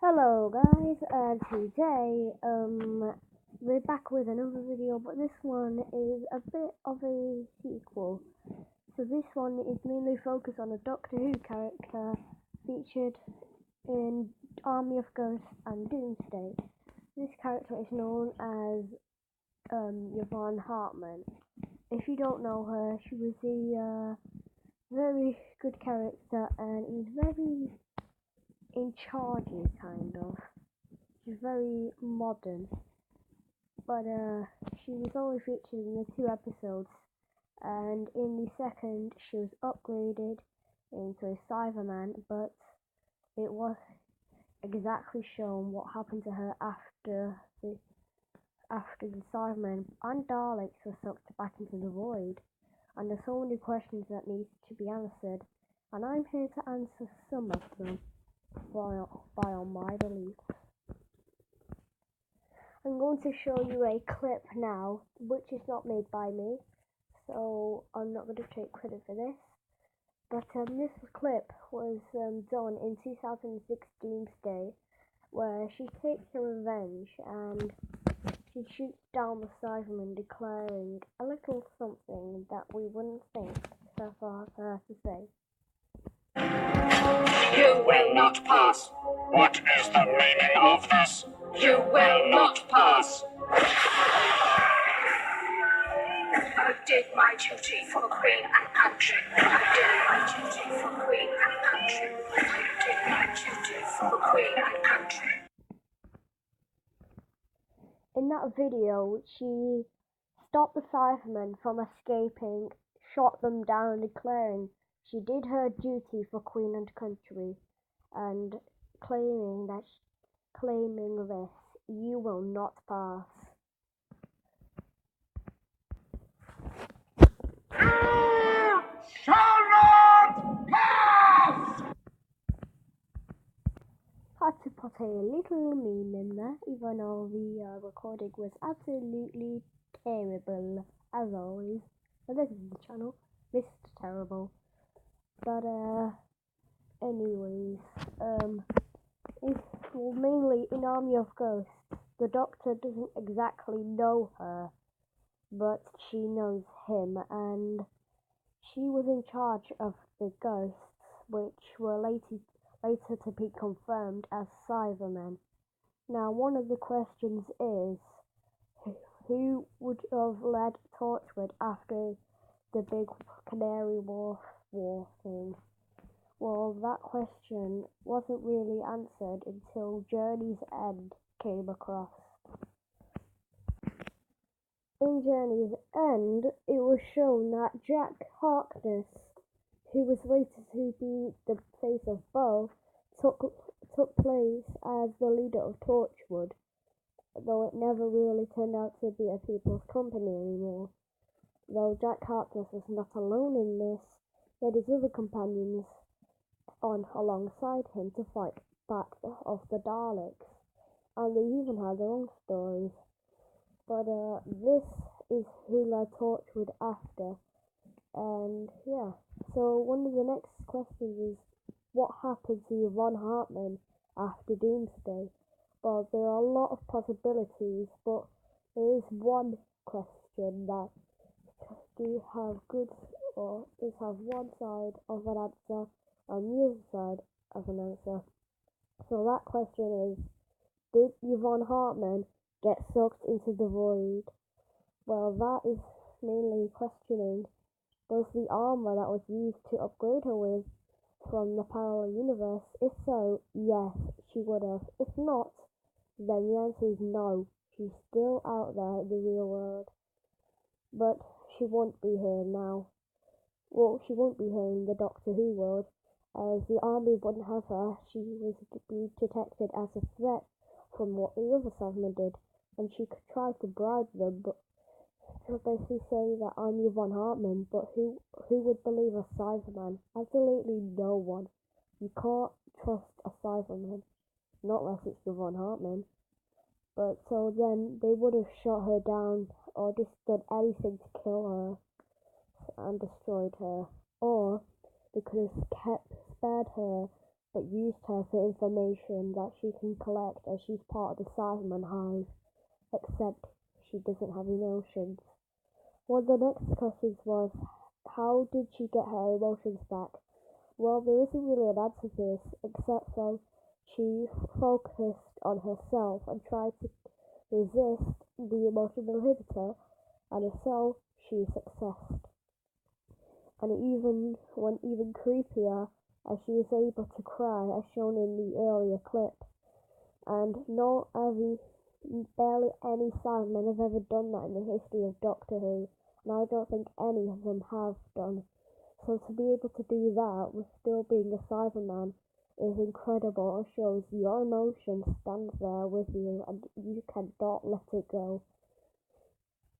Hello guys, and today we're back with another video, but this one is a bit of a sequel. So this one is mainly focused on a Doctor Who character featured in Army of Ghosts and Doomsday. This character is known as Yvonne Hartman. If you don't know her, she was a very good character and is very in charge, kind of. She's very modern, but she was only featured in the 2 episodes, and in the second she was upgraded into a Cyberman, but it was exactly shown what happened to her after the Cyberman and Daleks were sucked back into the void. And there's so many questions that need to be answered, and I'm here to answer some of them via my beliefs. I'm going to show you a clip now, which is not made by me, so I'm not going to take credit for this. But this clip was done in 2016's day, where she takes her revenge and she shoots down the Cyberman, declaring a little something that we wouldn't think so far for her to say. You will not pass. What is the meaning of this? You will not pass. I did my duty for Queen and country. I did my duty for Queen and country. I did my duty for Queen and country. In that video, she stopped the Cybermen from escaping, shot them down, declaring she did her duty for Queen and country, and claiming this, you will not pass. You shall not pass! Had to put a little meme in there, even though the recording was absolutely terrible, as always. And this is the channel, Mr. Terrible. But anyways, it's mainly in Army of Ghosts. The Doctor doesn't exactly know her, but she knows him, and she was in charge of the ghosts, which were later to be confirmed as Cybermen. Now, one of the questions is, who would have led Torchwood after the big Canary Wharf war thing? Well, that question wasn't really answered until Journey's End came across. In Journey's End, it was shown that Jack Harkness, who was later to be the face of Bo, took place as the leader of Torchwood, though it never really turned out to be a people's company anymore. Though Jack Harkness was not alone in this, he had his other companions on alongside him to fight back off the Daleks, and they even had their own stories. But this is who led Torchwood after, and yeah. So one of the next questions is, what happened to Yvonne Hartman after Doomsday? Well, there are a lot of possibilities, but there is one question that does have one side of an answer and the other side of an answer. So that question is, did Yvonne Hartman get sucked into the void? Well, that is mainly questioning, was the armor that was used to upgrade her with from the parallel universe? If so, yes, she would have. If not, then the answer is no. She's still out there in the real world. But she won't be here now. Well, she won't be here in the Doctor Who world, as the army wouldn't have her. She was to be detected as a threat from what the other Cybermen did, and she could try to bribe them, but to basically say that I'm Yvonne Hartman, but who would believe a Cyberman? Absolutely no one. You can't trust a Cyberman, not unless it's Yvonne Hartman. But so then they would have shot her down, or just done anything to kill her and destroyed her, or they could have spared her but used her for information that she can collect as she's part of the Cyberman hive, except she doesn't have emotions. One of the next questions was, how did she get her emotions back? Well, there isn't really an answer to this, except that she focused on herself and tried to resist the emotional inhibitor, and so she successed. And it even went even creepier as she was able to cry, as shown in the earlier clip. And barely any Cybermen have ever done that in the history of Doctor Who, and I don't think any of them have done. So to be able to do that with still being a Cyberman is incredible. It shows your emotion stands there with you and you cannot let it go.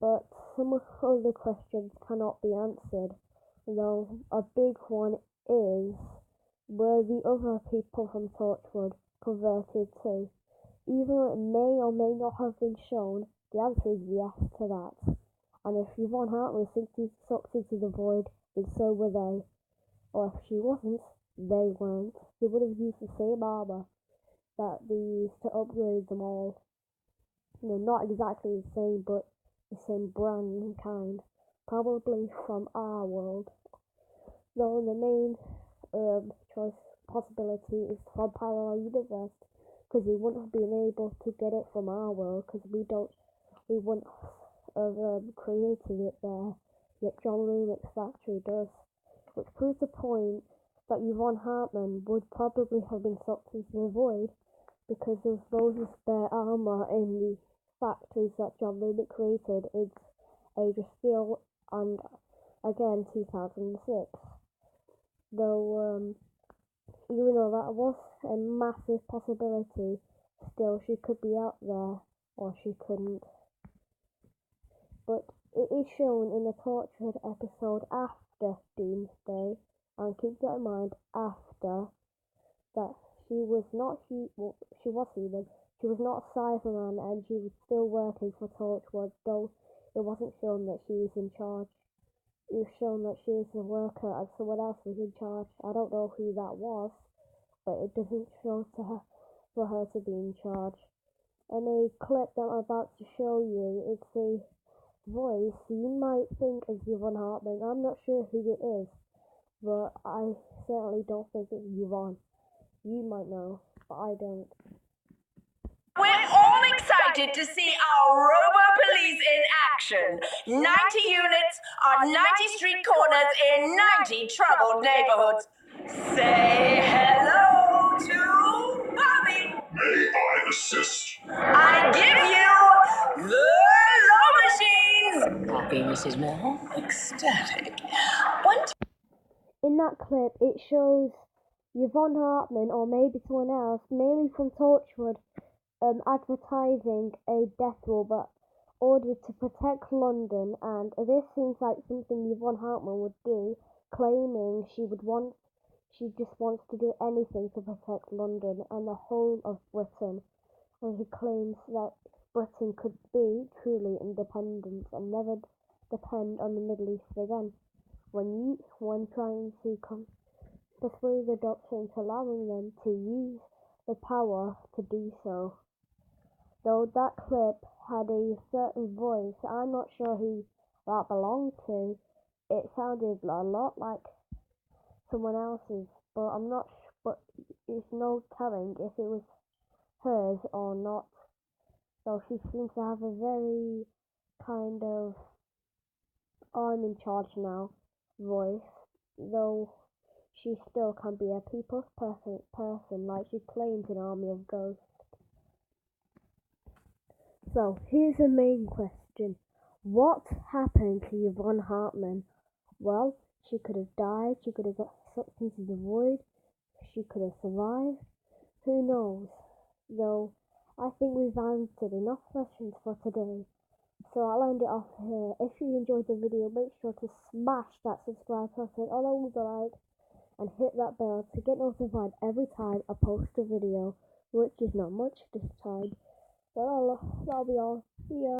But some of the other questions cannot be answered, though a big one is, were the other people from Torchwood converted too? Even though it may or may not have been shown, the answer is yes to that. And if Yvonne Hartman was sucked into the void, then so were they. Or if she wasn't, they weren't. They would have used the same armour that they used to upgrade them all. Not exactly the same, but the same brand and kind. Probably from our world. Though the main choice possibility is from parallel universe, because we wouldn't have been able to get it from our world, because we wouldn't have created it there, yet John Lumick's factory does, which proves the point that Yvonne Hartman would probably have been sucked into the void because of Rose's spare armour in the factories that John Lumick created in Age of Steel and again 2006. Though even though that was a massive possibility, still she could be out there, or she couldn't. But it is shown in the Torchwood episode after Doomsday, and keep that in mind, after, that she was not human, she was not a Cyberman, and she was still working for Torchwood, though it wasn't shown that she was in charge. It was shown that she was a worker and someone else was in charge. I don't know who that was, but it doesn't show for her to be in charge. And a clip that I'm about to show you, it's a voice you might think is Yvonne Hartman. I'm not sure who it is, but I certainly don't think it's Yvonne. You might know, but I don't. We're all excited to see our Robo-Police in action. 90 units on 90 street corners in 90 troubled neighborhoods. Say hello to Bobby. May I assist? I give you the Low Machines. Happy, Mrs. Mel? Ecstatic. In that clip, it shows Yvonne Hartman, or maybe someone else, mainly from Torchwood, advertising a death row, but ordered to protect London, and this seems like something Yvonne Hartman would do, claiming she just wants to do anything to protect London and the whole of Britain, and she claims that Britain could be truly independent and never depend on the Middle East again. When trying to persuade the Doctor into allowing them to use the power to do so. Though that clip had a certain voice, I'm not sure who that belonged to. It sounded a lot like someone else's, but but it's no telling if it was hers or not. Though she seems to have a very kind of I'm in charge now voice, though she still can be a people's person like she claims in Army of Ghosts. So, here's the main question. What happened to Yvonne Hartman? Well, she could have died, she could have got sucked into the void, she could have survived, who knows? Though, I think we've answered enough questions for today. So I'll end it off here. If you enjoyed the video, make sure to smash that subscribe button along with the like and hit that bell to get notified every time I post a video, which is not much this time. Well, that'll be all. See ya.